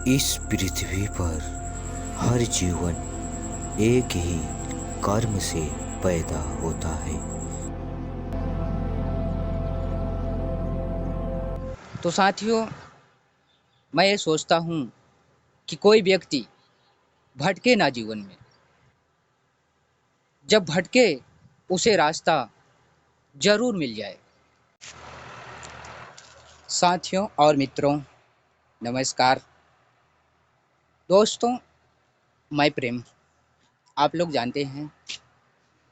इस पृथ्वी पर हर जीवन एक ही कर्म से पैदा होता है। तो साथियों, मैं ये सोचता हूँ कि कोई व्यक्ति भटके ना जीवन में। जब भटके उसे रास्ता जरूर मिल जाए। साथियों और मित्रों, नमस्कार। दोस्तों, मैं प्रेम, आप लोग जानते हैं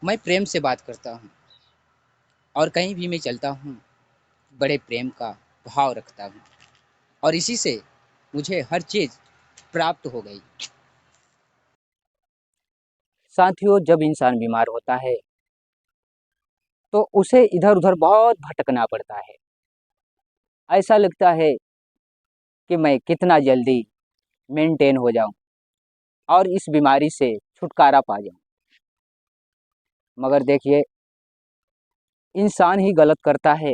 मैं प्रेम से बात करता हूँ और कहीं भी मैं चलता हूँ बड़े प्रेम का भाव रखता हूँ और इसी से मुझे हर चीज़ प्राप्त हो गई। साथियों, जब इंसान बीमार होता है तो उसे इधर उधर बहुत भटकना पड़ता है। ऐसा लगता है कि मैं कितना जल्दी मेंटेन हो जाऊं और इस बीमारी से छुटकारा पा जाऊं। मगर देखिए, इंसान ही गलत करता है,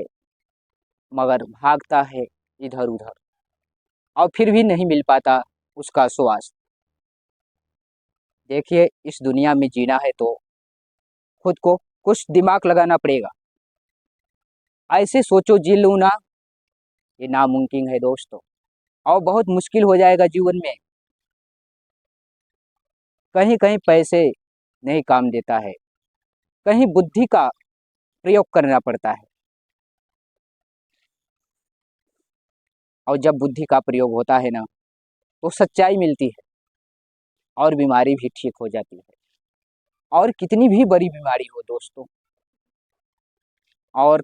मगर भागता है इधर उधर और फिर भी नहीं मिल पाता उसका स्वास्थ्य। देखिए, इस दुनिया में जीना है तो खुद को कुछ दिमाग लगाना पड़ेगा। ऐसे सोचो जी लूँ ना, ये नामुमकिन है दोस्तों, और बहुत मुश्किल हो जाएगा जीवन में। कहीं कहीं पैसे नहीं काम देता है, कहीं बुद्धि का प्रयोग करना पड़ता है, और जब बुद्धि का प्रयोग होता है ना तो सच्चाई मिलती है और बीमारी भी ठीक हो जाती है। और कितनी भी बड़ी बीमारी हो दोस्तों, और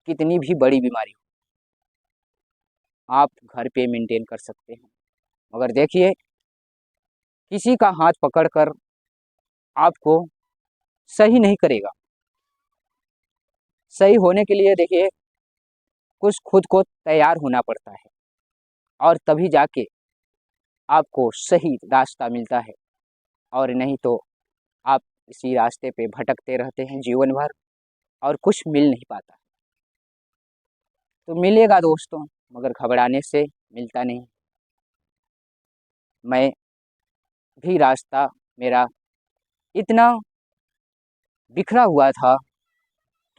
कितनी भी बड़ी बीमारी हो, आप घर पे मेंटेन कर सकते हैं। मगर देखिए, किसी का हाथ पकड़कर आपको सही नहीं करेगा। सही होने के लिए देखिए, कुछ खुद को तैयार होना पड़ता है और तभी जाके आपको सही रास्ता मिलता है। और नहीं तो आप इसी रास्ते पे भटकते रहते हैं जीवन भर और कुछ मिल नहीं पाता। तो मिलेगा दोस्तों, मगर घबराने से मिलता नहीं। मैं भी रास्ता मेरा इतना बिखरा हुआ था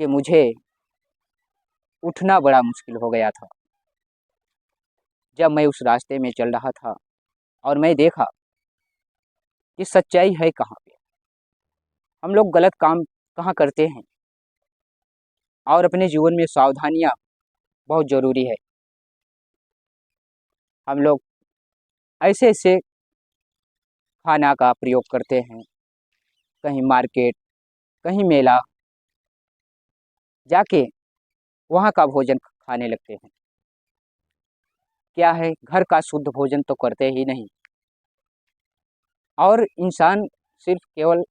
कि मुझे उठना बड़ा मुश्किल हो गया था। जब मैं उस रास्ते में चल रहा था और मैं देखा कि सच्चाई है कहाँ पे, हम लोग गलत काम कहाँ करते हैं, और अपने जीवन में सावधानियाँ बहुत ज़रूरी है। हम लोग ऐसे ऐसे खाना का प्रयोग करते हैं, कहीं मार्केट, कहीं मेला जाके वहाँ का भोजन खाने लगते हैं। क्या है, घर का शुद्ध भोजन तो करते ही नहीं, और इंसान सिर्फ केवल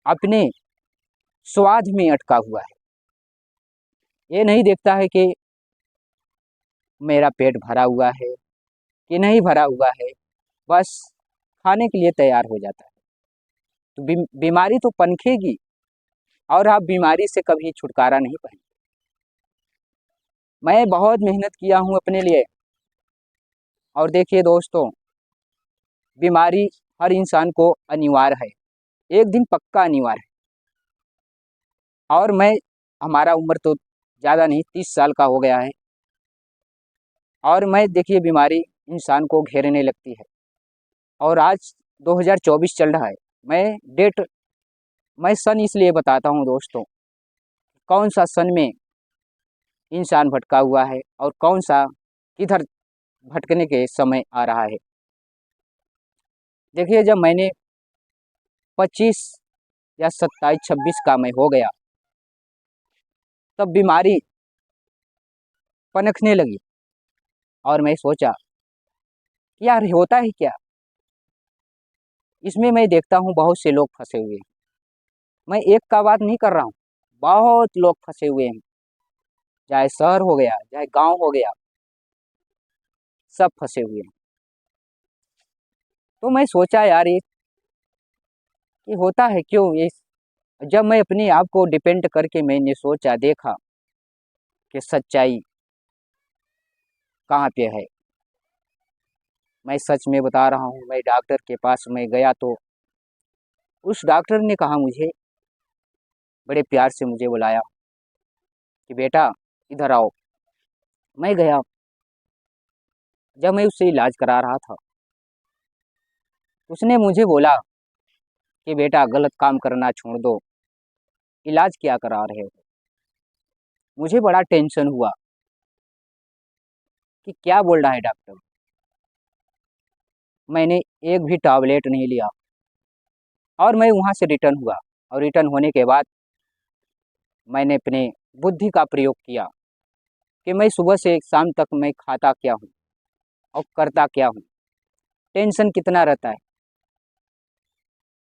अपने स्वाद में अटका हुआ है। ये नहीं देखता है कि मेरा पेट भरा हुआ है कि नहीं भरा हुआ है, बस खाने के लिए तैयार हो जाता है। तो बीमारी तो पनखेगी और आप बीमारी से कभी छुटकारा नहीं पाएंगे। मैं बहुत मेहनत किया हूँ अपने लिए, और देखिए दोस्तों, बीमारी हर इंसान को अनिवार्य है, एक दिन पक्का अनिवार्य है। और मैं, हमारा उम्र तो ज़्यादा नहीं, 30 साल का हो गया है, और मैं देखिए बीमारी इंसान को घेरने लगती है। और आज 2024 चल रहा है। मैं डेट मैं सन इसलिए बताता हूँ दोस्तों, कौन सा सन में इंसान भटका हुआ है और कौन सा किधर भटकने के समय आ रहा है। देखिए, जब मैंने 25 या 27-26 का मैं हो गया, तब बीमारी पनखने लगी और मैं सोचा यार होता है क्या इसमें। मैं देखता हूँ बहुत से लोग फंसे हुए हैं। मैं एक का बात नहीं कर रहा हूँ, बहुत लोग फंसे हुए हैं, चाहे शहर हो गया चाहे गांव हो गया, सब फंसे हुए हैं। तो मैं सोचा यार ये होता है क्यों ये। जब मैं अपने आप को डिपेंड करके मैंने सोचा, देखा कि सच्चाई कहाँ पे है, मैं सच में बता रहा हूँ, मैं डॉक्टर के पास मैं गया तो उस डॉक्टर ने कहा मुझे, बड़े प्यार से मुझे बुलाया कि बेटा इधर आओ। मैं गया। जब मैं उससे इलाज करा रहा था, उसने मुझे बोला कि बेटा गलत काम करना छोड़ दो, इलाज क्या करा रहे हो। मुझे बड़ा टेंशन हुआ कि क्या बोल रहा है डॉक्टर। मैंने एक भी टैबलेट नहीं लिया और मैं वहाँ से रिटर्न हुआ। और रिटर्न होने के बाद मैंने अपने बुद्धि का प्रयोग किया कि मैं सुबह से शाम तक मैं खाता क्या हूँ और करता क्या हूँ, टेंशन कितना रहता है।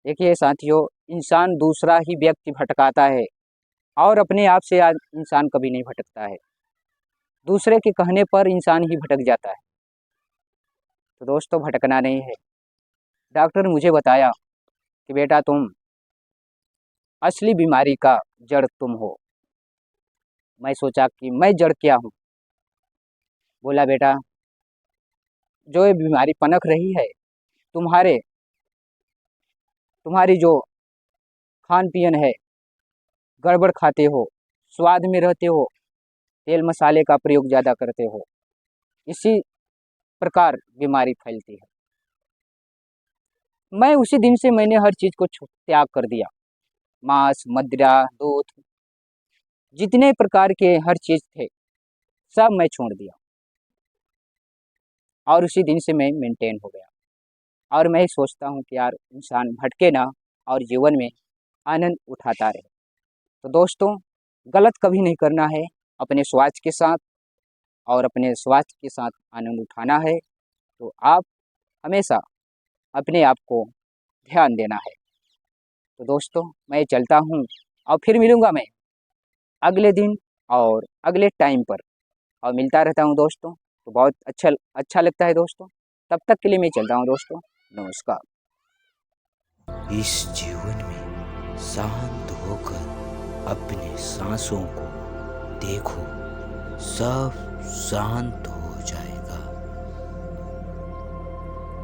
देखिए साथियों, इंसान दूसरा ही व्यक्ति भटकाता है और अपने आप से आज इंसान कभी नहीं भटकता है। दूसरे के कहने पर इंसान ही भटक जाता है। तो दोस्तों, भटकना नहीं है। डॉक्टर ने मुझे बताया कि बेटा तुम असली बीमारी का जड़ तुम हो। मैं सोचा कि मैं जड़ क्या हूँ। बोला बेटा, जो ये बीमारी पनप रही है, तुम्हारे तुम्हारी जो खान पियन है, गड़बड़ खाते हो, स्वाद में रहते हो, तेल मसाले का प्रयोग ज़्यादा करते हो, इसी प्रकार बीमारी फैलती है। मैं उसी दिन से मैंने हर चीज़ को त्याग कर दिया। मांस, मदिरा, दूध, जितने प्रकार के हर चीज़ थे सब मैं छोड़ दिया और उसी दिन से मैं मेंटेन हो गया। और मैं सोचता हूँ कि यार इंसान भटके ना और जीवन में आनंद उठाता रहे। तो दोस्तों, गलत कभी नहीं करना है। अपने स्वास्थ्य के साथ और अपने स्वास्थ्य के साथ आनंद उठाना है। तो आप हमेशा अपने आप को ध्यान देना है। तो दोस्तों, मैं चलता हूँ और फिर मिलूँगा मैं अगले दिन और अगले टाइम पर, और मिलता रहता हूँ दोस्तों। तो बहुत अच्छा लगता है दोस्तों। तब तक के लिए मैं चलता हूँ दोस्तों। नमस्कार। इस जीवन में शांत होकर अपने सांसों को देखो, सब शांत हो